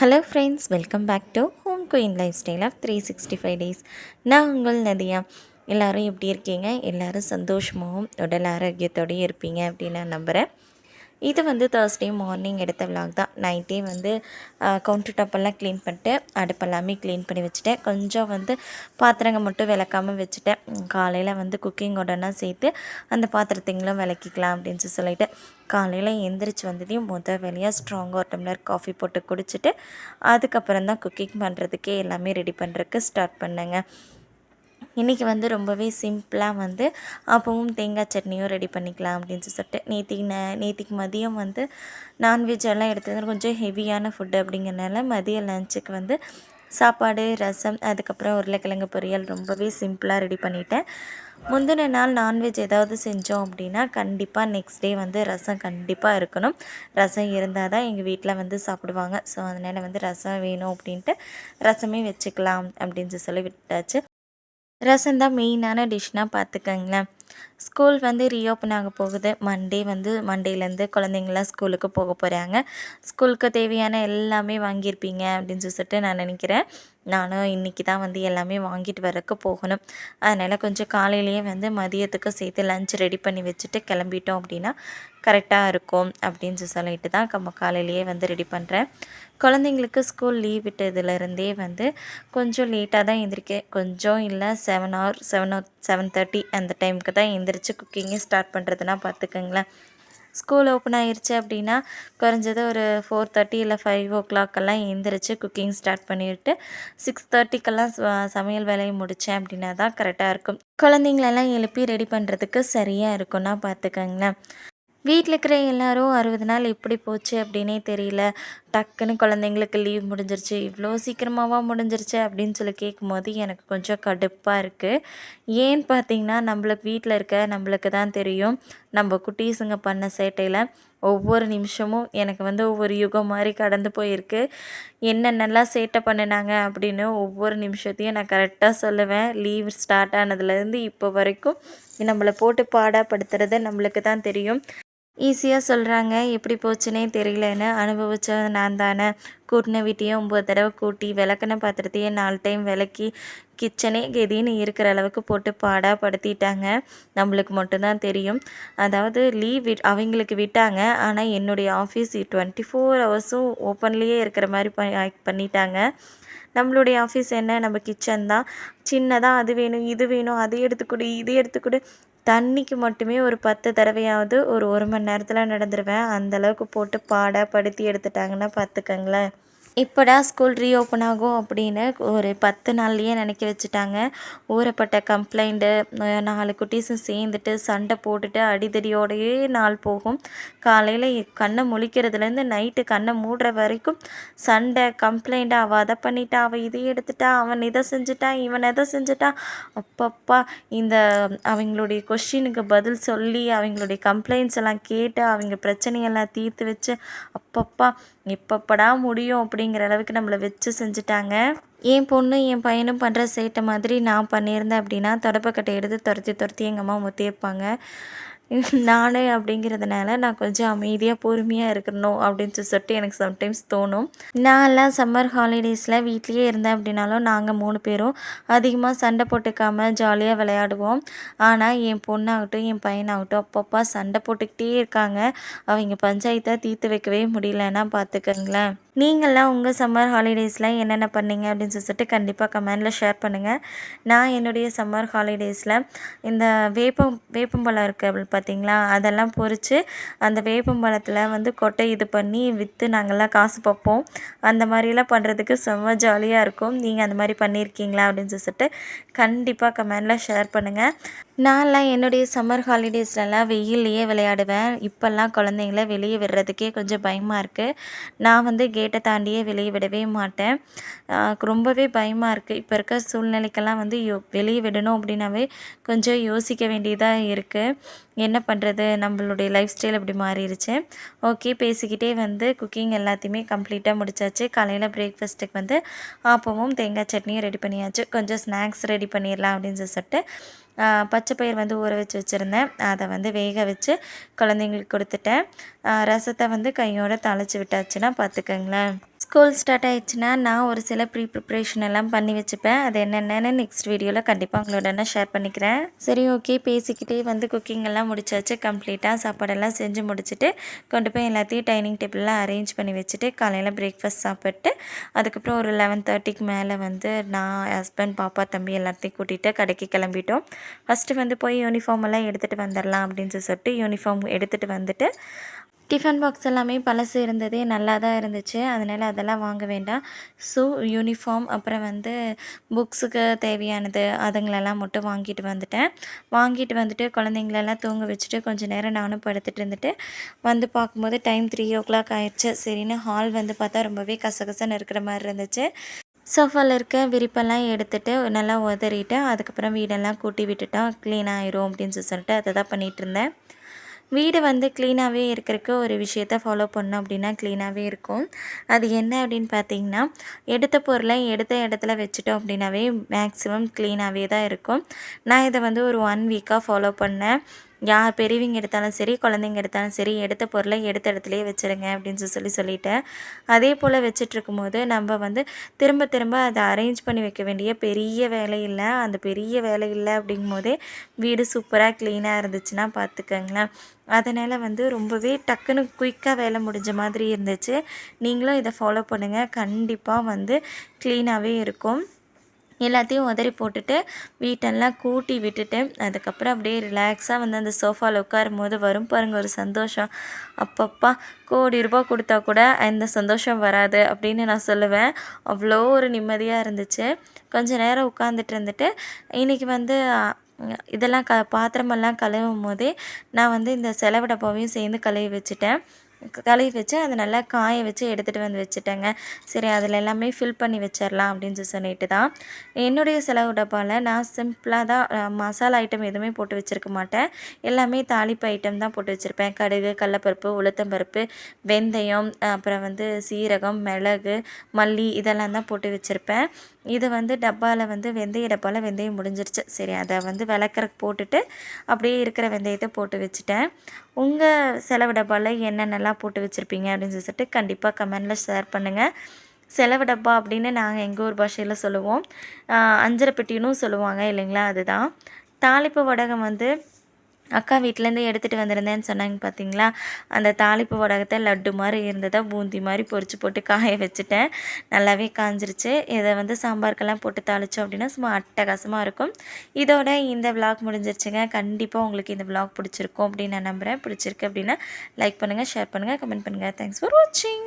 Hello friends, welcome back to home queen life style of 365 days. நான் உங்கள் நதியா. எல்லோரும் எப்படி இருக்கீங்க? எல்லோரும் சந்தோஷமாகவும் உடல் ஆரோக்கியத்தோடையும் இருப்பீங்க அப்படின்னு நான் நம்புகிறேன். இது வந்து தேர்ஸ்டே மார்னிங் எடுத்த விலாக் தான். நைட்டே வந்து கவுண்டர் டாப்பெல்லாம் க்ளீன் பண்ணிட்டு அடுப்பெல்லாமே க்ளீன் பண்ணி வச்சுட்டேன். கொஞ்சம் வந்து பாத்திரங்கள் மட்டும் விளக்காமல் வச்சுட்டேன். காலையில் வந்து குக்கிங் உடனே சேர்த்து அந்த பாத்திரத்தைங்களும் விளக்கிக்கலாம் அப்படின்னு சொல்லிட்டு காலையில் எழுந்திரிச்சு வந்ததையும் வேலையாக ஸ்ட்ராங்காக ஒரு டம்ளர் காஃபி போட்டு குடிச்சிட்டு அதுக்கப்புறம் தான் குக்கிங் பண்ணுறதுக்கே எல்லாமே ரெடி பண்ணுறதுக்கு ஸ்டார்ட் பண்ணேங்க. இன்றைக்கி வந்து ரொம்பவே சிம்பிளாக வந்து அப்பவும் தேங்காய் சட்னியும் ரெடி பண்ணிக்கலாம் அப்படின்னு சொல்லிட்டு நேத்திக்கு மதியம் வந்து நான்வெஜ் எல்லாம் எடுத்தது கொஞ்சம் ஹெவியான ஃபுட்டு அப்படிங்கிறனால மதிய லஞ்சுக்கு வந்து சாப்பாடு, ரசம், அதுக்கப்புறம் உருளைக்கிழங்கு பொரியல் ரொம்பவே சிம்பிளாக ரெடி பண்ணிட்டேன். முந்தின நாள் நான்வெஜ் ஏதாவது செஞ்சோம் அப்படின்னா கண்டிப்பாக நெக்ஸ்ட் டே வந்து ரசம் கண்டிப்பாக இருக்கணும். ரசம் இருந்தால் தான் எங்கள் வீட்டில் வந்து சாப்பிடுவாங்க. ஸோ அதனால் வந்து ரசம் வேணும் அப்படின்ட்டு ரசமே வச்சுக்கலாம் அப்படின்னு சொல்லி விட்டாச்சு. ரசம் தான் மெயினான டிஷ்னால் பார்த்துக்கங்களேன். ஸ்கூல் வந்து ரீஓப்பன் ஆக போகுது. மண்டேலேருந்து குழந்தைங்களாம் ஸ்கூலுக்கு போக போகிறாங்க. ஸ்கூலுக்கு தேவையான எல்லாமே வாங்கியிருப்பீங்க அப்படின்னு சொல்லிட்டு நான் நினைக்கிறேன். நானும் இன்றைக்கி தான் வந்து எல்லாமே வாங்கிட்டு வரக்கு போகணும். அதனால் கொஞ்சம் காலையிலேயே வந்து மதியத்துக்கு சேர்த்து லஞ்ச் ரெடி பண்ணி வச்சுட்டு கிளம்பிட்டோம் அப்படின்னா கரெக்டாக இருக்கும் அப்படின்னு சொல்லிட்டு தான் காலையிலேயே வந்து ரெடி பண்ணுறேன். குழந்தைங்களுக்கு ஸ்கூல் லீவ் விட்டதுலேருந்தே வந்து கொஞ்சம் லேட்டாக தான் எழுந்திரிக்கேன். கொஞ்சம் இல்லை 7:30 அந்த டைமுக்கு தான் எழுந்திரிச்சு குக்கிங்கே ஸ்டார்ட் பண்ணுறதுனா பார்த்துக்கங்களேன். ஸ்கூல் ஓப்பன் ஆகிருச்சு அப்படின்னா குறைஞ்சது ஒரு 4:30 இல்லை 5 எழுந்திரிச்சு குக்கிங் ஸ்டார்ட் பண்ணிவிட்டு 6:30 சமையல் வேலையை முடித்தேன் அப்படின்னா தான் கரெக்டாக இருக்கும். குழந்தைங்களெல்லாம் எழுப்பி ரெடி பண்ணுறதுக்கு சரியாக இருக்கும்னா பார்த்துக்கங்களேன். வீட்டில் இருக்கிற எல்லோரும் 60 நாள் எப்படி போச்சு அப்படின்னே தெரியல. டக்குன்னு குழந்தைங்களுக்கு லீவ் முடிஞ்சிருச்சு, இவ்வளோ சீக்கிரமாவா முடிஞ்சிருச்சு அப்படின்னு சொல்லி கேட்கும்போது எனக்கு கொஞ்சம் கடுப்பாக இருக்குது. ஏன்னு பார்த்தீங்கன்னா நம்மளுக்கு வீட்டில் இருக்க நம்மளுக்கு தான் தெரியும். நம்ம குட்டீஸுங்க பண்ண சேட்டையில் ஒவ்வொரு நிமிஷமும் எனக்கு வந்து ஒவ்வொரு யுகம் மாதிரி கடந்து போயிருக்கு. என்னென்னலாம் சேட்டை பண்ணினாங்க அப்படின்னு ஒவ்வொரு நிமிஷத்தையும் நான் கரெக்டாக சொல்லுவேன். லீவ் ஸ்டார்ட் ஆனதுலேருந்து இப்போ வரைக்கும் நம்மளை போட்டு பாடப்படுத்துறது நம்மளுக்கு தான் தெரியும். ஈஸியாக சொல்கிறாங்க, எப்படி போச்சுன்னே தெரியலன்னு. அனுபவிச்சது நான் தானே. கூட்டின வீட்டையும் 9 தடவை கூட்டி, விளக்குன பாத்திரத்தையே 4 டைம் விளக்கி, கிச்சனே கெதின்னு இருக்கிற அளவுக்கு போட்டு படுத்திட்டாங்க. நம்மளுக்கு மட்டும்தான் தெரியும். அதாவது அவங்களுக்கு விட்டாங்க. ஆனால் என்னுடைய ஆஃபீஸ் 24 ஹவர்ஸும் ஓப்பன்லேயே இருக்கிற மாதிரி பண்ணிட்டாங்க. நம்மளுடைய ஆஃபீஸ் என்ன, நம்ம கிச்சன் தான். சின்னதாக அது வேணும், இது வேணும், அது எடுத்துக்கொடு, இது எடுத்துக்கொடு. தண்ணிக்கு மட்டுமே ஒரு 10 தடவையாவது ஒரு மணி நேரத்தில் நடந்துருவேன். அந்தளவுக்கு போட்டு படுத்தி எடுத்துட்டாங்கன்னா பார்த்துக்கங்களேன். எப்படா ஸ்கூல் ரீஓப்பன் ஆகும் அப்படின்னு ஒரு 10 நாள்லேயே நினைக்க வச்சுட்டாங்க. ஊறப்பட்ட கம்ப்ளைண்ட்டு, 4 குட்டீஸும் சேர்ந்துட்டு சண்டை போட்டுட்டு அடிதடியோடையே நாள் போகும். காலையில் கண்ணை முழிக்கிறதுலேருந்து நைட்டு கண்ணை மூடுற வரைக்கும் சண்டை, கம்ப்ளைண்ட்டு. அவள் அதை பண்ணிட்டா, அவள் இதை எடுத்துட்டா, அவன் இதை செஞ்சுட்டான், இவன் எதை செஞ்சுட்டா. அப்பப்பா, இந்த அவங்களுடைய கொஷினுக்கு பதில் சொல்லி அவங்களுடைய கம்ப்ளைண்ட்ஸ் எல்லாம் கேட்டு அவங்க பிரச்சனையெல்லாம் தீர்த்து வச்சு அப்பப்பா எப்பப்படா முடியும் அப்படிங்கிற அளவுக்கு நம்மளை வச்சு செஞ்சுட்டாங்க. என் பொண்ணு என் பையனும் பண்ணுற சேட்டை மாதிரி நான் பண்ணியிருந்தேன் அப்படின்னா தொடப்பக்கட்டை எடுத்து துரத்தி துரத்தி எங்கள் அம்மா முத்தியிருப்பாங்க. நான் அப்படிங்கிறதுனால நான் கொஞ்சம் அமைதியாக பொறுமையாக இருக்கணும் அப்படின்னு சொல்லிட்டு எனக்கு சம்டைம்ஸ் தோணும். நான்லாம் சம்மர் ஹாலிடேஸில் வீட்லேயே இருந்தேன் அப்படின்னாலும் நாங்கள் 3 பேரும் அதிகமாக சண்டை போட்டுக்காமல் ஜாலியாக விளையாடுவோம். ஆனால் என் பொண்ணாகட்டும் என் பையனாகட்டும் அப்பப்போ சண்டை போட்டுக்கிட்டே இருக்காங்க. அவங்க பஞ்சாயத்தை தீர்த்து வைக்கவே முடியலன்னா பார்த்துக்கங்களேன். நீங்கள்லாம் உங்கள் சம்மர் ஹாலிடேஸில் என்னென்ன பண்ணீங்க அப்படின்னு சொல்லிட்டு கண்டிப்பாக கமெண்டில் ஷேர் பண்ணுங்கள். நான் என்னுடைய சம்மர் ஹாலிடேஸில் இந்த வேப்பம்பழம் இருக்குது பார்த்திங்களா, அதெல்லாம் பொறிச்சு அந்த வேப்பம்பழத்தில் வந்து கொட்டை இது பண்ணி விற்று நாங்கள்லாம் காசு பார்ப்போம். அந்த மாதிரிலாம் பண்ணுறதுக்கு செம்ம ஜாலியாக இருக்கும். நீங்கள் அந்த மாதிரி பண்ணியிருக்கீங்களா அப்படின்னு சொல்லிட்டு கண்டிப்பாக கமெண்டில் ஷேர் பண்ணுங்கள். நான்லாம் என்னுடைய சம்மர் ஹாலிடேஸ்லலாம் வெயில்லையே விளையாடுவேன். இப்போல்லாம் குழந்தைங்கள வெளியே விடுறதுக்கே கொஞ்சம் பயமாக இருக்குது. நான் வந்து கேட்டை தாண்டியே வெளியே விடவே மாட்டேன். ரொம்பவே பயமாக இருக்குது. இப்போ இருக்க சூழ்நிலைக்கெல்லாம் வந்து வெளியே விடணும் அப்படின்னாவே கொஞ்சம் யோசிக்க வேண்டியதாக இருக்குது. என்ன பண்ணுறது, நம்மளுடைய லைஃப் ஸ்டைல் அப்படி மாறிடுச்சு. ஓகே, பேசிக்கிட்டே வந்து குக்கிங் எல்லாத்தையுமே கம்ப்ளீட்டாக முடிச்சாச்சு. காலையில் பிரேக்ஃபாஸ்ட்டுக்கு வந்து ஆப்பமும் தேங்காய் சட்னியும் ரெடி பண்ணியாச்சு. கொஞ்சம் ஸ்நாக்ஸ் ரெடி பண்ணிடலாம் அப்படின்னு சொல்லிட்டு பச்சை பயிர் வந்து ஊற வச்சுருந்தேன். அதை வந்து வேக வச்சு குழந்தைங்களுக்கு கொடுத்துட்டேன். ரசத்தை வந்து கையோடு தாளித்து விட்டாச்சுன்னா பார்த்துக்கங்களேன். ஸ்கூல் ஸ்டார்ட் ஆயிடுச்சுன்னா நான் ஒரு சில ப்ரிப்ரேஷன் எல்லாம் பண்ணி வச்சுப்பேன். அது என்னென்னு நெக்ஸ்ட் வீடியோவில் கண்டிப்பாக உங்களோட நான் ஷேர் பண்ணிக்கிறேன். சரி, ஓகே, பேசிக்கிட்டே வந்து குக்கிங் எல்லாம் முடிச்சாச்சு. கம்ப்ளீட்டாக சாப்பாடெல்லாம் செஞ்சு முடிச்சுட்டு கொண்டு போய் எல்லாத்தையும் டைனிங் டேபிளெலாம் அரேஞ்ச் பண்ணி வச்சுட்டு காலையில் பிரேக்ஃபாஸ்ட் சாப்பிட்டு அதுக்கப்புறம் ஒரு 11:30க்கு மேலே வந்து நான் ஹஸ்பண்ட், பாப்பா, தம்பி எல்லாத்தையும் கூட்டிகிட்டு கடைக்கு கிளம்பிட்டோம். ஃபஸ்ட்டு வந்து போய் யூனிஃபார்ம் எல்லாம் எடுத்துகிட்டு வந்துடலாம் அப்படின்னு சொல்லிட்டு யூனிஃபார்ம் எடுத்துகிட்டு வந்துட்டு டிஃபன் பாக்ஸ் எல்லாமே பழசு இருந்ததே, நல்லா தான் இருந்துச்சு. அதனால் அதெல்லாம் வாங்க வேண்டாம். ஸோ யூனிஃபார்ம் அப்புறம் வந்து புக்ஸுக்கு தேவையானது அதுங்களெல்லாம் மட்டும் வாங்கிட்டு வந்துட்டேன். வாங்கிட்டு வந்துட்டு குழந்தைங்களெல்லாம் தூங்க வச்சுட்டு கொஞ்சம் நேரம் நானும் படுத்துட்டு இருந்துட்டு வந்து பார்க்கும்போது டைம் 3:00 ஆயிடுச்சு. சரின்னு ஹால் வந்து பார்த்தா ரொம்பவே கசகசன்னு இருக்கிற மாதிரி இருந்துச்சு. சோஃபாவில் இருக்க விரிப்பெல்லாம் எடுத்துகிட்டு நல்லா உதறிட்டு அதுக்கப்புறம் வீடெல்லாம் கூட்டி விட்டுட்டா க்ளீன் ஆயிரும் அப்படின்னு சொல்லிட்டு அதை தான் பண்ணிகிட்டு இருந்தேன். வீடு வந்து க்ளீனாகவே இருக்கிறதுக்கு ஒரு விஷயத்த ஃபாலோ பண்ணோம் அப்படின்னா க்ளீனாகவே இருக்கும். அது என்ன அப்படின்னு பார்த்தீங்கன்னா, எடுத்த பொருளை எடுத்த இடத்துல வச்சுட்டோம் அப்படின்னாவே மேக்ஸிமம் க்ளீனாகவே தான் இருக்கும். நான் இதை வந்து ஒரு 1 வீக்காக ஃபாலோ பண்ணேன். பெரியவங்க எடுத்தாலும் சரி, குழந்தைங்க எடுத்தாலும் சரி, எடுத்த பொருளை எடுத்த இடத்துலையே வச்சுருங்க அப்படின்னு சொல்லிட்டேன். அதே போல் வச்சிட்ருக்கும்போது நம்ம வந்து திரும்ப திரும்ப அதை அரேஞ்ச் பண்ணி வைக்க வேண்டிய பெரிய வேலை இல்லை. அந்த பெரிய வேலை இல்லை அப்படிங்கும்போதே வீடு சூப்பராக க்ளீனாக இருந்துச்சுன்னா பார்த்துக்கங்களேன். அதனால் வந்து ரொம்பவே டக்குன்னு குயிக்காக வேலை முடிஞ்ச மாதிரி இருந்துச்சு. நீங்களும் இதை ஃபாலோ பண்ணுங்கள். கண்டிப்பாக வந்து க்ளீனாகவே இருக்கும். எல்லாத்தையும் உதறி போட்டுட்டு வீட்டெல்லாம் கூட்டி விட்டுட்டு அதுக்கப்புறம் அப்படியே ரிலாக்ஸாக வந்து அந்த சோஃபாவில் உட்காரும்போது வரும் பாருங்கள் ஒரு சந்தோஷம். அப்பப்பா, கோடி ரூபா கொடுத்தா கூட அந்த சந்தோஷம் வராது அப்படின்னு நான் சொல்லுவேன். அவ்வளோ ஒரு நிம்மதியாக இருந்துச்சு. கொஞ்சம் நேரம் உட்காந்துட்டு இருந்துட்டு இன்றைக்கி வந்து இதெல்லாம் பாத்திரமெல்லாம் கழுவும் போதே நான் வந்து இந்த செலவு டப்பாவையும் சேர்ந்து கழுவி வச்சுட்டேன். கழுவி வச்சு அதை நல்லா காய வச்சு எடுத்துகிட்டு வந்து வச்சுட்டேங்க. சரி, அதில் எல்லாமே ஃபில் பண்ணி வச்சிடலாம் அப்படின்னு சொல்லிட்டு தான். என்னுடைய செலவு டப்பாவில் நான் சிம்பிளாக தான் மசாலா ஐட்டம் எதுவுமே போட்டு வச்சுருக்க மாட்டேன். எல்லாமே தாளிப்பு ஐட்டம் தான் போட்டு வச்சுருப்பேன். கடுகு, கடலப்பருப்பு, உளுத்தம்பருப்பு, வெந்தயம், அப்புறம் வந்து சீரகம், மிளகு, மல்லி இதெல்லாம் தான் போட்டு வச்சுருப்பேன். இது வந்து டப்பாவில் வந்து வெந்தய டப்பாவில் வெந்தயம் முடிஞ்சிருச்சு. சரி, அதை வந்து விளக்கறக்கு போட்டுட்டு அப்படியே இருக்கிற வெந்தயத்தை போட்டு வச்சுட்டேன். உங்கள் செலவு டப்பாவில் என்னென்னலாம் போட்டு வச்சுருப்பீங்க அப்படின்னு சொல்லிட்டு கண்டிப்பாக கமெண்டில் ஷேர் பண்ணுங்கள். செலவு டப்பா அப்படின்னு நாங்கள் எங்கள் ஊர் பாஷையில் சொல்லுவோம். அஞ்சரை பெட்டினும் சொல்லுவாங்க இல்லைங்களா, அதுதான். தாளிப்பு வடகம் வந்து அக்கா வீட்டிலேருந்து எடுத்துகிட்டு வந்திருந்தேன்னு சொன்னாங்க பார்த்தீங்களா, அந்த தாளிப்பு வடகத்தை லட்டு மாதிரி இருந்ததை பூந்தி மாதிரி பொரிச்சு போட்டு காய வச்சுட்டேன். நல்லாவே காஞ்சிருச்சு. இதை வந்து சாம்பாருக்கெல்லாம் போட்டு தாளித்தோம் அப்படின்னா சும்மா அட்டகாசமாக இருக்கும். இதோட இந்த விலாக் முடிஞ்சிருச்சுங்க. கண்டிப்பாக உங்களுக்கு இந்த விலாக் பிடிச்சிருக்கும் அப்படின்னு நான் நம்புகிறேன். பிடிச்சிருக்கு அப்படின்னா லைக் பண்ணுங்கள், ஷேர் பண்ணுங்கள், கமெண்ட் பண்ணுங்கள். தேங்க்ஸ் ஃபார் வாட்சிங்.